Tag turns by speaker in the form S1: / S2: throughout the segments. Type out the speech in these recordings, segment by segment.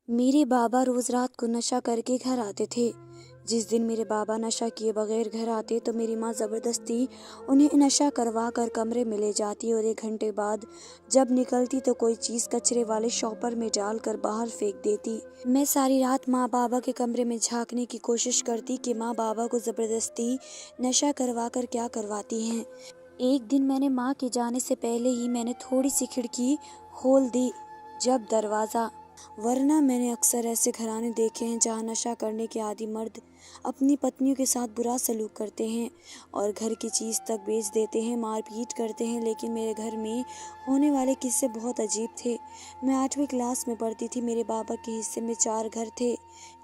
S1: मेरे बाबा रोज रात को नशा करके घर आते थे। जिस दिन मेरे बाबा नशा किए बगैर घर आते तो मेरी माँ जबरदस्ती उन्हें नशा करवा कर कमरे में ले जाती और 1 घंटे बाद जब निकलती तो कोई चीज कचरे वाले शॉपर में डालकर बाहर फेंक देती। मैं सारी रात माँ बाबा के कमरे में झांकने की कोशिश करती कि माँ बाबा को जबरदस्ती नशा करवा कर क्या करवाती हैं। एक दिन मैंने माँ के जाने से पहले ही मैंने थोड़ी सी खिड़की खोल दी जब दरवाज़ा, वरना मैंने अक्सर ऐसे घराने देखे हैं जहाँ नशा करने के आदी मर्द अपनी पत्नियों के साथ बुरा सलूक करते हैं और घर की चीज़ तक बेच देते हैं, मारपीट करते हैं। लेकिन मेरे घर में होने वाले किस्से बहुत अजीब थे। मैं 8वीं क्लास में पढ़ती थी। मेरे बाबा के हिस्से में 4 घर थे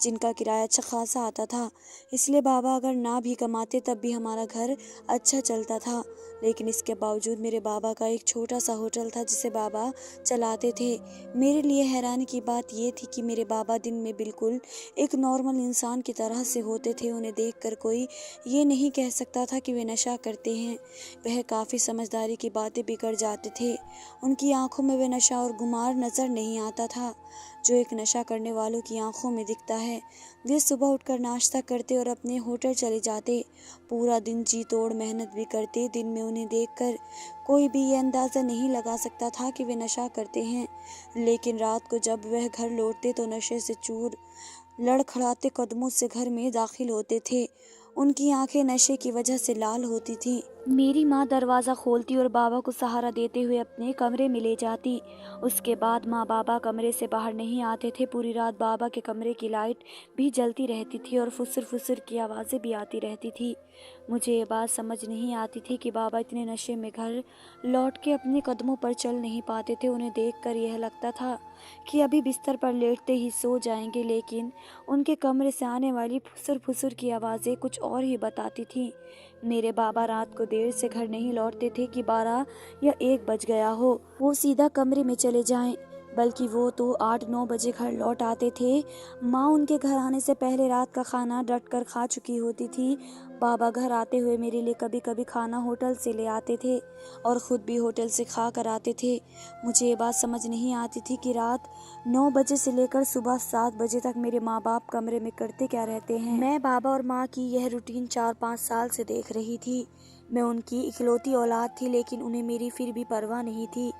S1: जिनका किराया अच्छा खासा आता था, इसलिए बाबा अगर ना भी कमाते तब भी हमारा घर अच्छा चलता था। लेकिन इसके बावजूद मेरे बाबा का एक छोटा सा होटल था जिसे बाबा चलाते थे। मेरे लिए हैरानी की बात ये थी कि मेरे बाबा दिन में बिल्कुल एक नॉर्मल इंसान की तरह से होते थे। उन्हें देखकर कोई ये नहीं कह सकता था कि वे नशा करते हैं। वह काफ़ी समझदारी की बातें भी कर जाते थे। उनकी आंखों में वे नशा और गुमार नज़र नहीं आता था जो एक नशा करने वालों की आंखों में दिखता है। वे सुबह उठकर नाश्ता करते और अपने होटल चले जाते। पूरा दिन जी तोड़ मेहनत भी करते। दिन में उन्हें देखकर कोई भी ये अंदाज़ा नहीं लगा सकता था कि वे नशा करते हैं। लेकिन रात को जब वह घर लौटते तो नशे से चूर लड़खड़ाते कदमों से घर में दाखिल होते थे। उनकी आंखें नशे की वजह से लाल होती थीं। मेरी माँ दरवाज़ा खोलती और बाबा को सहारा देते हुए अपने कमरे में ले जाती। उसके बाद माँ बाबा कमरे से बाहर नहीं आते थे। पूरी रात बाबा के कमरे की लाइट भी जलती रहती थी और फुसर फुसर की आवाज़ें भी आती रहती थी। मुझे ये बात समझ नहीं आती थी कि बाबा इतने नशे में घर लौट के अपने कदमों पर चल नहीं पाते थे। उन्हें देखकर यह लगता था कि अभी बिस्तर पर लेटते ही सो जाएंगे, लेकिन उनके कमरे से आने वाली फुसर फुसर की आवाज़ें कुछ और ही बताती थीं। मेरे बाबा रात को देर से घर नहीं लौटते थे कि 12 या 1 बज गया हो, वो सीधा कमरे में चले जाएं, बल्कि वो तो 8-9 बजे घर लौट आते थे। माँ उनके घर आने से पहले रात का खाना डट कर खा चुकी होती थी। बाबा घर आते हुए मेरे लिए कभी कभी खाना होटल से ले आते थे और ख़ुद भी होटल से खा कर आते थे। मुझे ये बात समझ नहीं आती थी कि रात 9 बजे से लेकर सुबह 7 बजे तक मेरे माँ बाप कमरे में करते क्या रहते हैं। मैं बाबा और माँ की यह रूटीन 4-5 साल से देख रही थी। मैं उनकी इकलौती औलाद थी, लेकिन उन्हें मेरी फिर भी परवाह नहीं थी।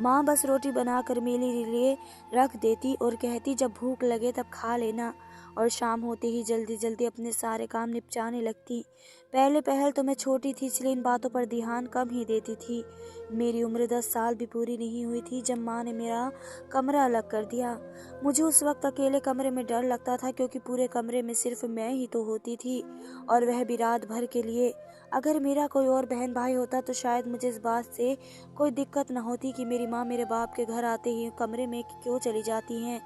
S1: माँ बस रोटी बनाकर मेरे लिए रख देती और कहती जब भूख लगे तब खा लेना, और शाम होते ही जल्दी जल्दी अपने सारे काम निपटाने लगती। पहले पहल तो मैं छोटी थी इसलिए इन बातों पर ध्यान कम ही देती थी। मेरी उम्र 10 साल भी पूरी नहीं हुई थी जब माँ ने मेरा कमरा अलग कर दिया। मुझे उस वक्त अकेले कमरे में डर लगता था क्योंकि पूरे कमरे में सिर्फ मैं ही तो होती थी, और वह भी रात भर के लिए। अगर मेरा कोई और बहन भाई होता तो शायद मुझे इस बात से कोई दिक्कत न होती कि मेरी माँ मेरे बाप के घर आते ही कमरे में क्यों चली जाती हैं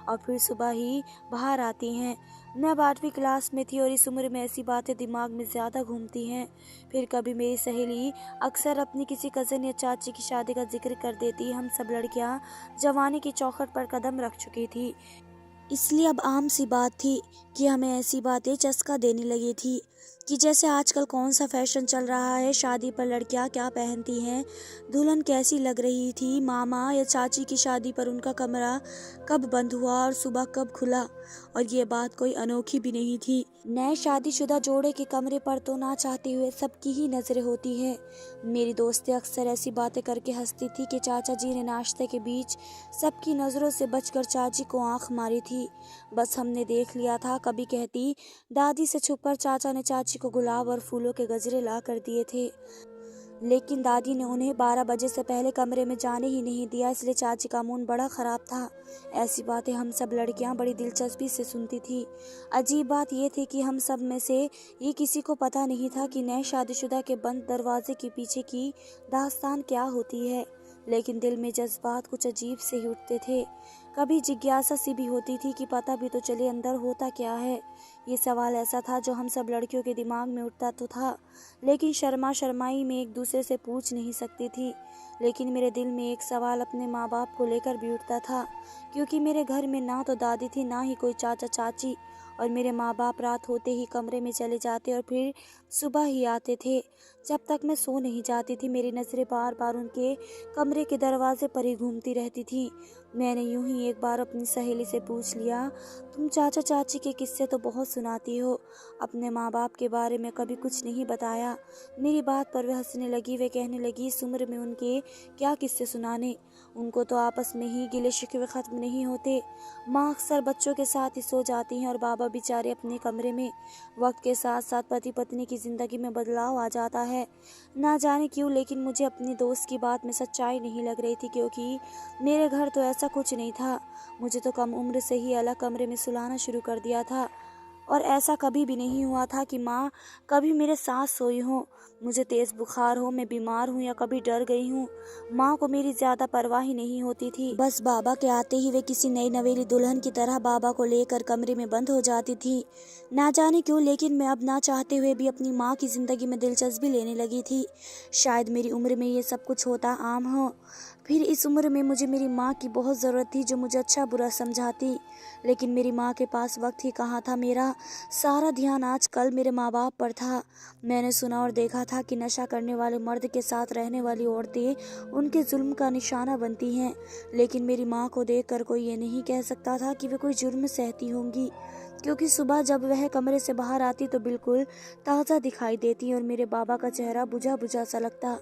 S1: और फिर सुबह ही बाहर आती हैं। मैं अब 8वीं क्लास में थी और इस उम्र में ऐसी बातें दिमाग में ज़्यादा घूमती हैं। फिर कभी मेरी सहेली अक्सर अपनी किसी कज़न या चाची की शादी का जिक्र कर देती। हम सब लड़कियां जवानी की चौखट पर कदम रख चुकी थी, इसलिए अब आम सी बात थी कि हमें ऐसी बातें चस्का देने लगी थी कि जैसे आजकल कौन सा फैशन चल रहा है, शादी पर लड़कियां क्या पहनती हैं, दुल्हन कैसी लग रही थी, मामा या चाची की शादी पर उनका कमरा कब बंद हुआ और सुबह कब खुला। और ये बात कोई अनोखी भी नहीं थी। नए शादीशुदा जोड़े के कमरे पर तो ना चाहते हुए सबकी ही नजरें होती हैं। मेरी दोस्तें अक्सर ऐसी बातें करके हंसती थी कि चाचा जी ने नाश्ते के बीच सबकी नज़रों से बचकर चाची को आंख मारी थी, बस हमने देख लिया था। कभी कहती दादी से छुपकर चाचा ने चाची को गुलाब और फूलों के गजरे ला कर दिए थे, लेकिन दादी ने उन्हें 12 बजे से पहले कमरे में जाने ही नहीं दिया, इसलिए चाची का मूड बड़ा ख़राब था। ऐसी बातें हम सब लड़कियां बड़ी दिलचस्पी से सुनती थी। अजीब बात यह थी कि हम सब में से ये किसी को पता नहीं था कि नए शादीशुदा के बंद दरवाजे के पीछे की दास्तान क्या होती है, लेकिन दिल में जज्बात कुछ अजीब से ही उठते थे। कभी जिज्ञासा सी भी होती थी कि पता भी तो चले अंदर होता क्या है। ये सवाल ऐसा था जो हम सब लड़कियों के दिमाग में उठता तो था, लेकिन शर्मा शर्माई में एक दूसरे से पूछ नहीं सकती थी। लेकिन मेरे दिल में एक सवाल अपने माँ बाप को लेकर भी उठता था, क्योंकि मेरे घर में ना तो दादी थी ना ही कोई चाचा चाची, और मेरे माँ बाप रात होते ही कमरे में चले जाते और फिर सुबह ही आते थे। जब तक मैं सो नहीं जाती थी मेरी नज़रें बार बार उनके कमरे के दरवाजे पर ही घूमती रहती थी। मैंने यूं ही एक बार अपनी सहेली से पूछ लिया, तुम चाचा चाची के किस्से तो बहुत सुनाती हो, अपने माँ बाप के बारे में कभी कुछ नहीं बताया। मेरी बात पर वह हंसने लगी। वे कहने लगी, इस उम्र में उनके क्या किस्से सुनाने, उनको तो आपस में ही गिले शिकवे ख़त्म नहीं होते। माँ अक्सर बच्चों के साथ ही सो जाती हैं और बाबा बेचारे अपने कमरे में। वक्त के साथ साथ पति पत्नी की ज़िंदगी में बदलाव आ जाता है, ना जाने क्यों, लेकिन मुझे अपनी दोस्त की बात में सच्चाई नहीं लग रही थी, क्योंकि मेरे घर तो ऐसा कुछ नहीं था। मुझे तो कम उम्र से ही अलग कमरे में सुलाना शुरू कर दिया था, और ऐसा कभी भी नहीं हुआ था कि माँ कभी मेरे साथ सोई हो। मुझे तेज़ बुखार हो, मैं बीमार हूँ या कभी डर गई हूँ, माँ को मेरी ज़्यादा परवाह ही नहीं होती थी। बस बाबा के आते ही वे किसी नई नवेली दुल्हन की तरह बाबा को लेकर कमरे में बंद हो जाती थी। ना जाने क्यों, लेकिन मैं अब ना चाहते हुए भी अपनी माँ की ज़िंदगी में दिलचस्पी लेने लगी थी। शायद मेरी उम्र में ये सब कुछ होता आम हो। फिर इस उम्र में मुझे मेरी माँ की बहुत ज़रूरत थी, जो मुझे अच्छा बुरा समझाती। लेकिन मेरी माँ के पास वक्त ही कहाँ था। मेरा सारा ध्यान आजकल मेरे माँ बाप पर था। मैंने सुना और देखा था कि नशा करने वाले मर्द के साथ रहने वाली औरतें उनके जुल्म का निशाना बनती हैं, लेकिन मेरी माँ को देखकर कोई ये नहीं कह सकता था कि वे कोई जुर्म सहती होंगी, क्योंकि सुबह जब वह कमरे से बाहर आती तो बिल्कुल ताज़ा दिखाई देती और मेरे बाबा का चेहरा बुझा बुझा सा लगता,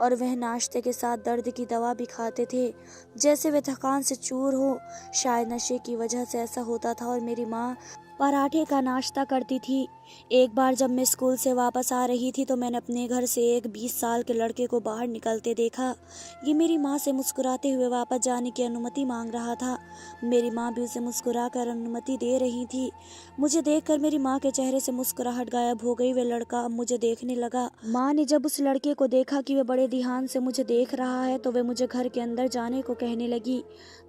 S1: और वह नाश्ते के साथ दर्द की दवा भी खाते थे, जैसे वे थकान से चूर हो। शायद नशे की वजह से ऐसा होता था। और मेरी माँ पराठे का नाश्ता करती थी। एक बार जब मैं स्कूल से वापस आ रही थी तो मैंने अपने घर से एक 20 साल के लड़के को बाहर निकलते देखा। ये मेरी माँ से मुस्कुराते हुए वापस जाने की अनुमति मांग रहा था। मेरी माँ भी उसे मुस्कुराकर अनुमति दे रही थी। मुझे देखकर मेरी माँ के चेहरे से मुस्कुराहट गायब हो गई। वे लड़का अब मुझे देखने लगा। माँ ने जब उस लड़के को देखा कि वे बड़े ध्यान से मुझे देख रहा है तो वे मुझे घर के अंदर जाने को कहने लगी।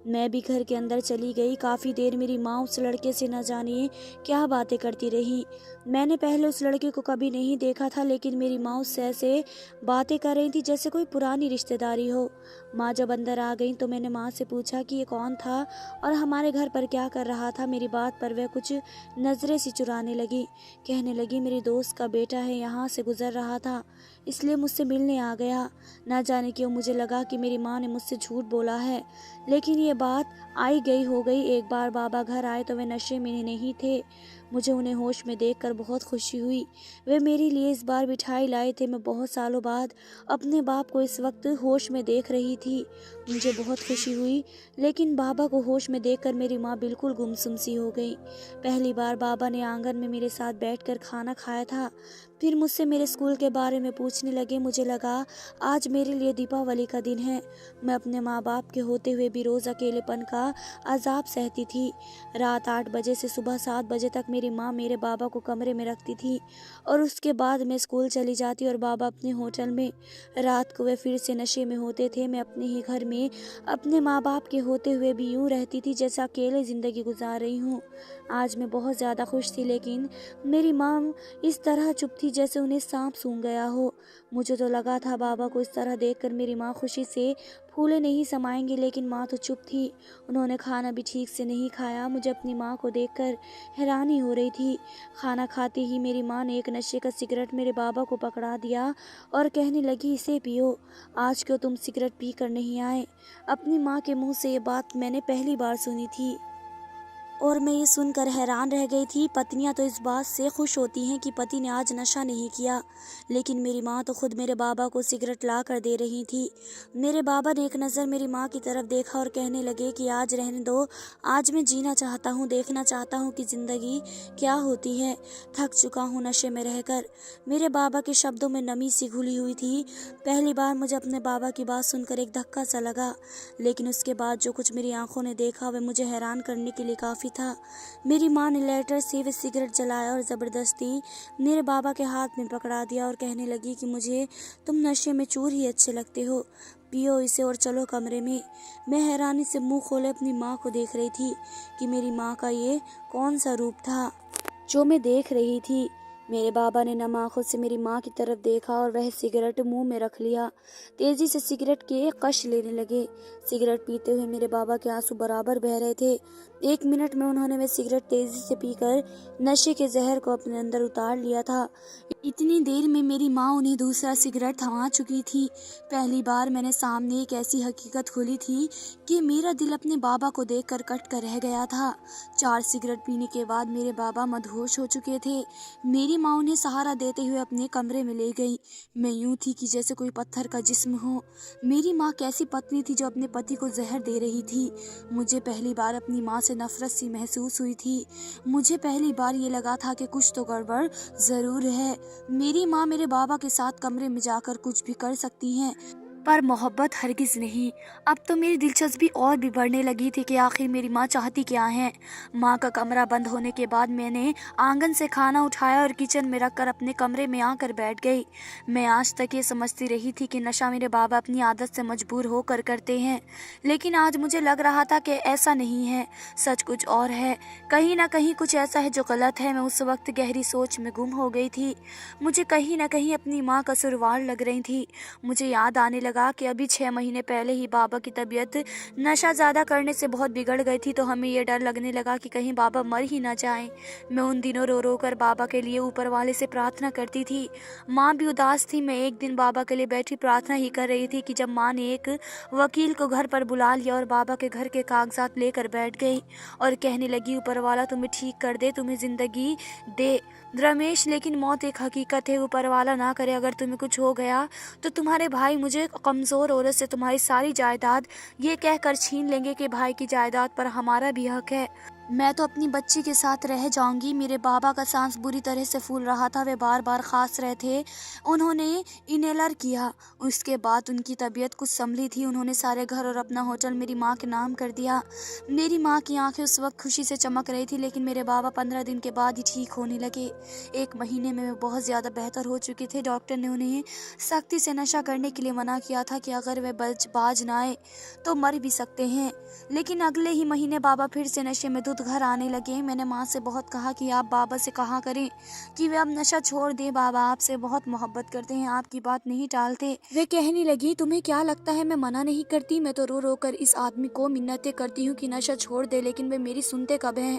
S1: मैं भी घर के अंदर चली गई। काफ़ी देर मेरी माँ उस लड़के से न जानिए क्या बातें करती रही। मैंने पहले उस लड़के को कभी नहीं देखा था, लेकिन मेरी माँ उससे ऐसे बातें कर रही थी जैसे कोई पुरानी रिश्तेदारी हो। माँ जब अंदर आ गई तो मैंने माँ से पूछा कि ये कौन था और हमारे घर पर क्या कर रहा था। मेरी बात पर वह कुछ नज़रें सी चुराने लगी। कहने लगी, मेरी दोस्त का बेटा है, यहाँ से गुजर रहा था इसलिए मुझसे मिलने आ गया। ना जाने क्यों मुझे लगा कि मेरी माँ ने मुझसे झूठ बोला है, लेकिन ये बात आई गई हो गई। एक बार बाबा घर आए तो वे नशे में नहीं थे। मुझे उन्हें होश में देखकर बहुत खुशी हुई। वे मेरे लिए इस बार मिठाई लाए थे। मैं बहुत सालों बाद अपने बाप को इस वक्त होश में देख रही थी। मुझे बहुत खुशी हुई, लेकिन बाबा को होश में देखकर मेरी माँ बिल्कुल गुमसुम सी हो गई। पहली बार बाबा ने आंगन में मेरे साथ बैठकर खाना खाया था। फिर मुझसे मेरे स्कूल के बारे में पूछने लगे। मुझे लगा आज मेरे लिए दीपावली का दिन है। मैं अपने माँ बाप के होते हुए भी रोज़ अकेलेपन का अजाब सहती थी। रात 8 बजे से सुबह 7 बजे तक मेरी माँ मेरे बाबा को कमरे में रखती थी, और उसके बाद मैं स्कूल चली जाती और बाबा अपने होटल में। रात को वे फिर से नशे में होते थे। मैं अपने ही घर में अपने माँ बाप के होते हुए भी यूँ रहती थी जैसा अकेले ज़िंदगी गुजार रही हूँ। आज मैं बहुत ज़्यादा खुश थी, लेकिन मेरी माँ इस तरह चुप थी जैसे उन्हें सांप सूंघ गया हो। मुझे तो लगा था बाबा को इस तरह देखकर मेरी माँ खुशी से फूले नहीं समाएंगी, लेकिन माँ तो चुप थी। उन्होंने खाना भी ठीक से नहीं खाया। मुझे अपनी माँ को देखकर हैरानी हो रही थी। खाना खाते ही मेरी माँ ने एक नशे का सिगरेट मेरे बाबा को पकड़ा दिया और कहने लगी, इसे पियो, आज क्यों तुम सिगरेट पी कर नहीं आए। अपनी माँ के मुँह से ये बात मैंने पहली बार सुनी थी, और मैं ये सुनकर हैरान रह गई थी। पत्नियां तो इस बात से खुश होती हैं कि पति ने आज नशा नहीं किया, लेकिन मेरी माँ तो खुद मेरे बाबा को सिगरेट ला कर दे रही थी। मेरे बाबा ने एक नज़र मेरी माँ की तरफ देखा और कहने लगे कि आज रहने दो, आज मैं जीना चाहता हूँ, देखना चाहता हूँ कि ज़िंदगी क्या होती है। थक चुका हूँ नशे में रहकर। मेरे बाबा के शब्दों में नमी सी घुली हुई थी। पहली बार मुझे अपने बाबा की बात सुनकर एक धक्का सा लगा, लेकिन उसके बाद जो कुछ मेरी आंखों ने देखा वह मुझे हैरान करने के लिए काफ़ी था। मेरी माँ ने लाइटर से वे सिगरेट जलाया और ज़बरदस्ती मेरे बाबा के हाथ में पकड़ा दिया और कहने लगी कि मुझे तुम नशे में चूर ही अच्छे लगते हो, पियो इसे और चलो कमरे में। मैं हैरानी से मुंह खोले अपनी माँ को देख रही थी कि मेरी माँ का ये कौन सा रूप था। जो मैं देख रही थी। मेरे बाबा ने नम आंखों से मेरी माँ की तरफ देखा और वह सिगरेट मुंह में रख लिया। तेजी से सिगरेट के कश लेने लगे। सिगरेट पीते हुए मेरे बाबा के आंसू बराबर बह रहे थे। 1 मिनट में उन्होंने वह सिगरेट तेजी से पीकर नशे के जहर को अपने अंदर उतार लिया था। इतनी देर में मेरी माँ उन्हें दूसरा सिगरेट थमा चुकी थी। पहली बार मैंने सामने एक ऐसी हकीकत खोली थी कि मेरा दिल अपने बाबा को देखकर कट कर रह गया था। 4 सिगरेट पीने के बाद मेरे बाबा मदहोश हो चुके थे। मेरी माँ उन्हें सहारा देते हुए अपने कमरे में ले गई। मैं यूं थी कि जैसे कोई पत्थर का जिस्म हो। मेरी माँ कैसी पत्नी थी जो अपने पति को जहर दे रही थी। मुझे पहली बार अपनी माँ से नफरत सी महसूस हुई थी। मुझे पहली बार ये लगा था कि कुछ तो गड़बड़ जरूर है। मेरी माँ मेरे बाबा के साथ कमरे में जाकर कुछ भी कर सकती हैं, पर मोहब्बत हरगिज नहीं। अब तो मेरी दिलचस्पी और भी बढ़ने लगी थी कि आखिर मेरी माँ चाहती क्या है। माँ का कमरा बंद होने के बाद मैंने आंगन से खाना उठाया और किचन में रखकर अपने कमरे में आकर बैठ गई। मैं आज तक ये समझती रही थी कि नशा मेरे बाबा अपनी आदत से मजबूर होकर करते हैं, लेकिन आज मुझे लग रहा था कि ऐसा नहीं है, सच कुछ और है। कहीं ना कहीं कुछ ऐसा है जो गलत है। मैं उस वक्त गहरी सोच में गुम हो गई थी। मुझे कहीं ना कहीं अपनी माँ कसूरवार लग रही थी। मुझे याद आने लगा कि अभी 6 महीने पहले ही बाबा की तबीयत नशा ज़्यादा करने से बहुत बिगड़ गई थी, तो हमें ये डर लगने लगा कि कहीं बाबा मर ही ना जाएं। मैं उन दिनों रो रो कर बाबा के लिए ऊपर वाले से प्रार्थना करती थी। माँ भी उदास थी। मैं एक दिन बाबा के लिए बैठी प्रार्थना ही कर रही थी कि जब माँ ने एक वकील को घर पर बुला लिया और बाबा के घर के कागजात लेकर बैठ गई और कहने लगी, ऊपर वाला तुम्हें ठीक कर दे, तुम्हें जिंदगी दे रमेश, लेकिन मौत एक हकीकत है। ऊपर वाला ना करे, अगर तुम्हें कुछ हो गया तो तुम्हारे भाई मुझे कमज़ोर औरत से तुम्हारी सारी जायदाद ये कहकर छीन लेंगे कि भाई की जायदाद पर हमारा भी हक है। मैं तो अपनी बच्ची के साथ रह जाऊंगी। मेरे बाबा का सांस बुरी तरह से फूल रहा था। वे बार बार खांस रहे थे। उन्होंने इनहेलर किया। उसके बाद उनकी तबीयत कुछ संभली थी। उन्होंने सारे घर और अपना होटल मेरी माँ के नाम कर दिया। मेरी माँ की आंखें उस वक्त खुशी से चमक रही थी, लेकिन मेरे बाबा 15 दिन के बाद ही ठीक होने लगे। 1 महीने में वे बहुत ज़्यादा बेहतर हो चुके थे। डॉक्टर ने उन्हें सख्ती से नशा करने के लिए मना किया था कि अगर वे बाज ना आए तो मर भी सकते हैं। लेकिन अगले ही महीने बाबा फिर से नशे में धुत घर आने लगे। मैंने माँ से बहुत कहा कि आप बाबा से कहा करें कि वे अब नशा छोड़ दें। बाबा आपसे बहुत मोहब्बत करते हैं, आपकी बात नहीं टालते। वे कहने लगी, तुम्हें क्या लगता है मैं मना नहीं करती? मैं तो रो रो कर इस आदमी को मिन्नतें करती हूँ कि नशा छोड़ दे, लेकिन वे मेरी सुनते कब हैं?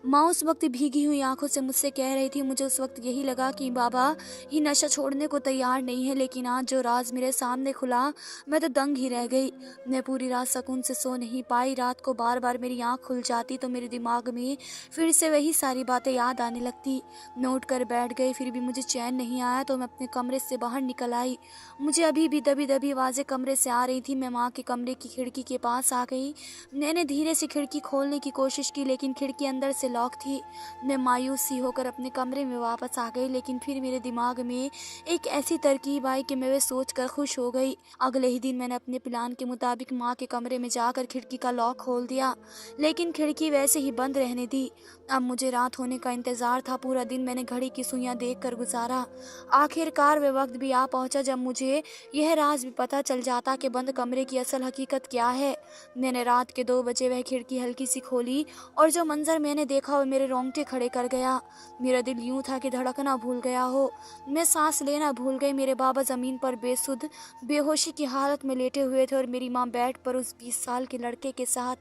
S1: माँ उस वक्त भीगी हुई आंखों से मुझसे कह रही थी। मुझे उस वक्त यही लगा कि बाबा ही नशा छोड़ने को तैयार नहीं है, लेकिन आज जो राज मेरे सामने खुला, मैं तो दंग ही रह गई। मैं पूरी रात सुकून से सो नहीं पाई। रात को बार बार मेरी आँख खुल जाती तो मेरे दिमाग में फिर से वही सारी बातें याद आने लगती। मैं उठ कर बैठ गई, फिर भी मुझे चैन नहीं आया, तो मैं अपने कमरे से बाहर निकल आई। मुझे अभी भी दबी दबी आवाज़ें कमरे से आ रही थी। मैं माँ के कमरे की खिड़की के पास आ गई। मैंने धीरे से खिड़की खोलने की कोशिश की, लेकिन खिड़की अंदर से लॉक थी। मैं मायूस सी होकर अपने कमरे में वापस आ गई, लेकिन फिर मेरे दिमाग में एक ऐसी तरकीब आई कि मैं वे सोच कर खुश हो गई। अगले ही दिन मैंने अपने प्लान के मुताबिक माँ के कमरे में जाकर खिड़की का लॉक खोल दिया, लेकिन खिड़की वैसे ही बंद रहने दी। अब मुझे रात होने का इंतजार था। पूरा दिन मैंने घड़ी की सुइयां देखकर गुजारा। आखिरकार वे वक्त भी आ पहुंचा जब मुझे यह राज भी पता चल जाता कि बंद कमरे की असल हकीकत क्या है। मैंने रात के 2 बजे वह खिड़की हल्की सी खोली और जो मंजर मैंने देखा वो मेरे रोंगटे खड़े कर गया। मेरा दिल यूं था कि धड़कना भूल गया हो। मैं सांस लेना भूल गई। मेरे बाबा जमीन पर बेसुध बेहोशी की हालत में लेटे हुए थे और मेरी माँ बेड पर उस 20 साल के लड़के के साथ।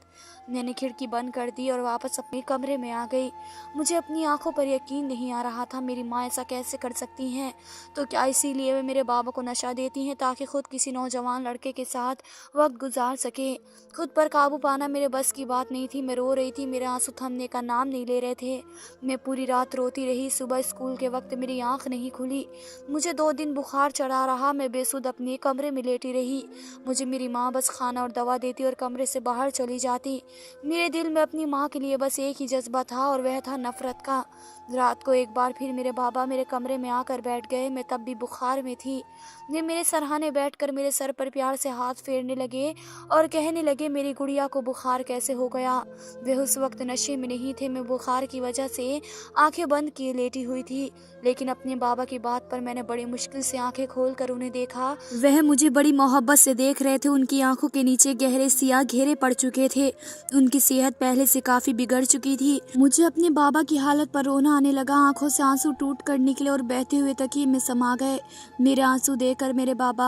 S1: मैंने खिड़की बंद कर दी और वापस अपने कमरे में आ गई। मुझे अपनी आंखों पर यकीन नहीं आ रहा था। मेरी माँ ऐसा कैसे कर सकती हैं? तो क्या इसीलिए वे मेरे बाबा को नशा देती हैं ताकि खुद किसी नौजवान लड़के के साथ वक्त गुजार सके? खुद पर काबू पाना मेरे बस की बात नहीं थी। मैं रो रही थी। मेरे आंसू थमने का नाम नहीं ले रहे थे। मैं पूरी रात रोती रही। सुबह स्कूल के वक्त मेरी आंख नहीं खुली। मुझे 2 दिन बुखार चढ़ा रहा। मैं बेसुध अपने कमरे में लेटी रही। मुझे मेरी माँ बस खाना और दवा देती और कमरे से बाहर चली जाती। मेरे दिल में अपनी माँ के लिए बस एक ही जज्बा था और वह था नफरत का। रात को एक बार फिर मेरे बाबा मेरे कमरे में आकर बैठ गए। मैं तब भी बुखार में थी। वे मेरे सरहाने बैठकर मेरे सर पर प्यार से हाथ फेरने लगे और कहने लगे, मेरी गुड़िया को बुखार कैसे हो गया? वे उस वक्त नशे में नहीं थे। मैं बुखार की वजह से आंखें बंद किए लेटी हुई थी, लेकिन अपने बाबा की बात पर मैंने बड़ी मुश्किल से आंखें खोलकर उन्हें देखा। वह मुझे बड़ी मोहब्बत से देख रहे थे। उनकी आंखों के नीचे गहरे सियाह घेरे पड़ चुके थे। उनकी सेहत पहले से काफ़ी बिगड़ चुकी थी। मुझे अपने बाबा की हालत पर रोना आने लगा। आंखों से आंसू टूट कर निकले और बहते हुए तकिए में समा गए। मेरे आंसू देखकर मेरे बाबा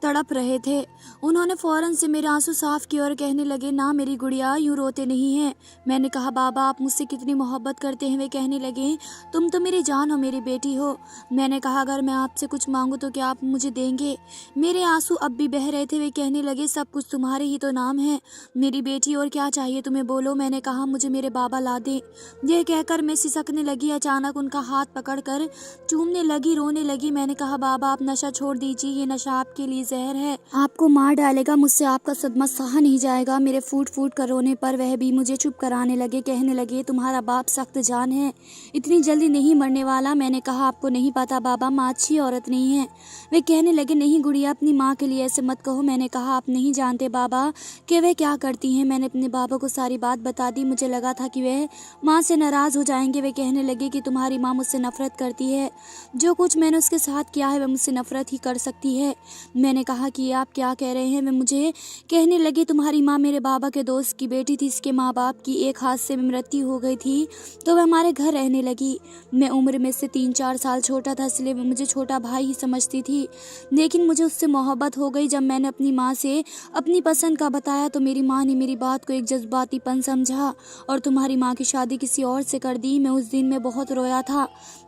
S1: तड़प रहे थे। उन्होंने फ़ौरन से मेरे आंसू साफ किए और कहने लगे, ना मेरी गुड़िया, यूँ रोते नहीं हैं। मैंने कहा, बाबा आप मुझसे कितनी मोहब्बत करते हैं। वे कहने लगे, तुम तो मेरी जान हो, मेरी बेटी हो। मैंने कहा, अगर मैं आपसे कुछ मांगूँ तो क्या आप मुझे देंगे? मेरे आंसू अब भी बह रहे थे। वे कहने लगे, सब कुछ तुम्हारे ही तो नाम है मेरी बेटी, और क्या चाहिए तुम्हें, बोलो। मैंने कहा, मुझे मेरे बाबा ला दें। यह कहकर मैं सिसकने लगी। अचानक उनका हाथ पकड़कर चूमने लगी, रोने लगी। मैंने कहा, बाबा आप नशा छोड़ दीजिए, ये नशा आपके लिए जहर है, आपको मार डालेगा। मुझसे आपका सदमा सहा नहीं जाएगा। मेरे फूट फूट कर रोने पर वह भी मुझे चुप कराने लगे। कहने लगे, तुम्हारा बाप सख्त जान है, इतनी जल्दी नहीं मरने वाला। मैंने कहा, आपको नहीं पता बाबा, माँ अच्छी औरत नहीं है। वे कहने लगे, नहीं गुड़िया, अपनी माँ के लिए ऐसे मत कहो। मैंने कहा, आप नहीं जानते बाबा कि वे क्या करती हैं। मैंने अपने बाबा को सारी बात बता दी। मुझे लगा था कि वह माँ से नाराज़ हो जाएंगे। वे कहने लगे कि तुम्हारी माँ मुझसे नफरत करती है, जो कुछ मैंने उसके साथ किया है वह मुझसे नफरत ही कर सकती है। मैंने कहा कि आप क्या कह रहे हैं? वे मुझे कहने लगे, तुम्हारी माँ मेरे बाबा के दोस्त की बेटी थी। इसके माँ बाप की एक हादसे में मृत्यु हो गई थी तो वह हमारे घर रहने लगी। मैं उम्र में से 3-4 साल छोटा था, इसलिए वह मुझे छोटा भाई ही समझती थी। लेकिन मुझे उससे मोहब्बत हो गई। जब मैंने अपनी माँ से अपनी पसंद का बताया तो मेरी माँ ने मेरी बात को एक जज्बातीपन समझा और तुम्हारी माँ की शादी किसी और से कर दी। मैं उस दिन में बहुत रोया था,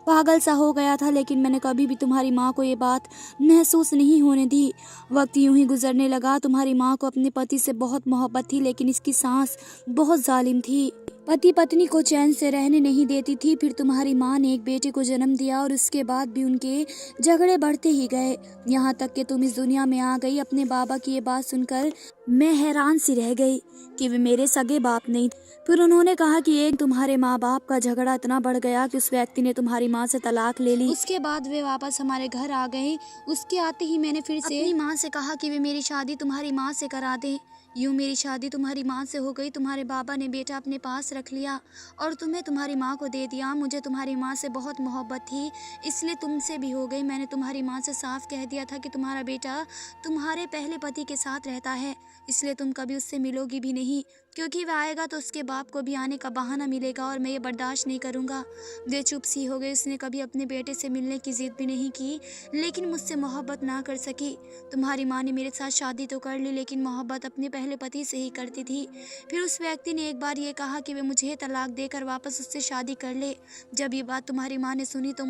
S1: पागल सा हो गया था, लेकिन मैंने कभी भी तुम्हारी माँ को ये बात महसूस नहीं होने दी। वक्त यूं ही गुजरने लगा। तुम्हारी माँ को अपने पति से बहुत मोहब्बत थी, लेकिन इसकी सास बहुत जालिम थी, पति पत्नी को चैन से रहने नहीं देती थी। फिर तुम्हारी माँ ने एक बेटे को जन्म दिया और उसके बाद भी उनके झगड़े बढ़ते ही गए, यहाँ तक कि तुम इस दुनिया में आ गई। अपने बाबा की ये बात सुनकर मैं हैरान सी रह गई कि वे मेरे सगे बाप नहीं। फिर उन्होंने कहा कि एक तुम्हारे माँ बाप का झगड़ा इतना बढ़ गया कि उस व्यक्ति ने तुम्हारी माँ से तलाक ले ली। उसके बाद वे वापस हमारे घर आ गए। उसके आते ही मैंने फिर से अपनी माँ से कहा कि वे मेरी शादी तुम्हारी माँ से करा दें। यूँ मेरी शादी तुम्हारी माँ से हो गई। तुम्हारे बाबा ने बेटा अपने पास रख लिया और तुम्हें तुम्हारी माँ को दे दिया। मुझे तुम्हारी माँ से बहुत मोहब्बत थी, इसलिए तुमसे भी हो गई। मैंने तुम्हारी माँ से साफ कह दिया था कि तुम्हारा बेटा तुम्हारे पहले पति के साथ रहता है, इसलिए तुम कभी उससे मिलोगी भी नहीं, क्योंकि वह आएगा तो उसके बाप को भी आने का बहाना मिलेगा और मैं ये बर्दाश्त नहीं करूँगा। वे चुप सी हो गई। उसने कभी अपने बेटे से मिलने की जिद भी नहीं की, लेकिन मुझसे मोहब्बत ना कर सकी। तुम्हारी माँ ने मेरे साथ शादी तो कर ली, लेकिन मोहब्बत अपने पहले पति से ही करती थी। फिर उस व्यक्ति ने एक बार ये कहा कि वे मुझे तलाक देकर वापस उससे शादी कर ले। जब ये बात तुम्हारी माँ ने सुनी तो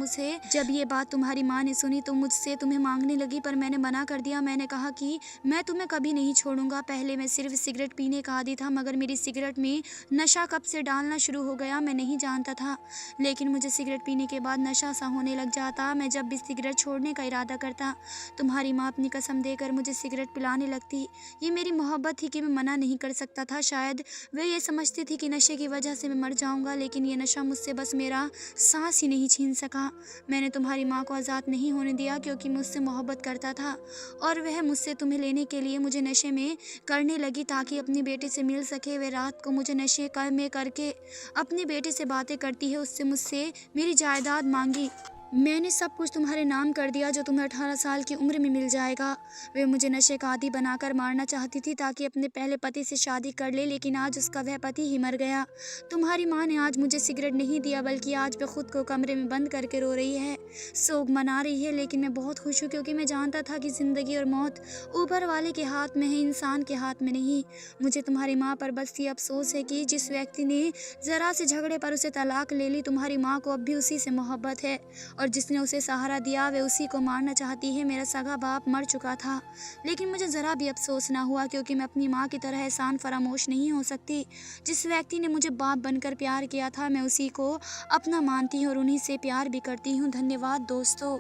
S1: मुझसे तुम्हें मांगने लगी, पर मैंने मना कर दिया। मैंने कहा कि मैं तुम्हें कभी नहीं छोड़ूंगा। पहले मैं सिर्फ सिगरेट पीने का आदी था, मगर मेरी सिगरेट में नशा कब से डालना शुरू हो गया मैं नहीं जानता था, लेकिन मुझे सिगरेट पीने के बाद नशा सा होने लग जाता। मैं जब भी सिगरेट छोड़ने का इरादा करता, तुम्हारी माँ अपनी कसम देकर मुझे सिगरेट पिलाने लगती। ये मेरी मोहब्बत थी कि मैं मना नहीं कर सकता था। शायद वे ये समझती थी कि नशे की वजह से मैं मर जाऊंगा, लेकिन ये नशा मुझसे बस मेरा सांस ही नहीं छीन सका। मैंने तुम्हारी माँ को आज़ाद नहीं होने दिया, क्योंकि मुझसे मोहब्बत करता था और वह मुझसे तुम्हें लेने के लिए मुझे नशे में करने लगी ताकि अपने बेटे से मिल सके। वे रात को मुझे नशे में करके अपने बेटे से बातें करती है। उससे मुझसे मेरी जायदाद मांगी। मैंने सब कुछ तुम्हारे नाम कर दिया, जो तुम्हें 18 साल की उम्र में मिल जाएगा। वे मुझे नशे का आदी बनाकर मारना चाहती थी ताकि अपने पहले पति से शादी कर ले, लेकिन आज उसका वह पति ही मर गया। तुम्हारी माँ ने आज मुझे सिगरेट नहीं दिया, बल्कि आज वे खुद को कमरे में बंद करके रो रही है, शोक मना रही है। लेकिन मैं बहुत खुश हूँ, क्योंकि मैं जानता था कि ज़िंदगी और मौत ऊपर वाले के हाथ में है, इंसान के हाथ में नहीं। मुझे तुम्हारी माँ पर बस ये अफसोस है कि जिस व्यक्ति ने ज़रा से झगड़े पर उसे तलाक ले ली, तुम्हारी माँ को अब भी उसी से मोहब्बत है, और जिसने उसे सहारा दिया वे उसी को मारना चाहती है। मेरा सगा बाप मर चुका था, लेकिन मुझे ज़रा भी अफसोस ना हुआ, क्योंकि मैं अपनी माँ की तरह एहसान फरामोश नहीं हो सकती। जिस व्यक्ति ने मुझे बाप बनकर प्यार किया था, मैं उसी को अपना मानती हूँ और उन्हीं से प्यार भी करती हूँ। धन्यवाद दोस्तों।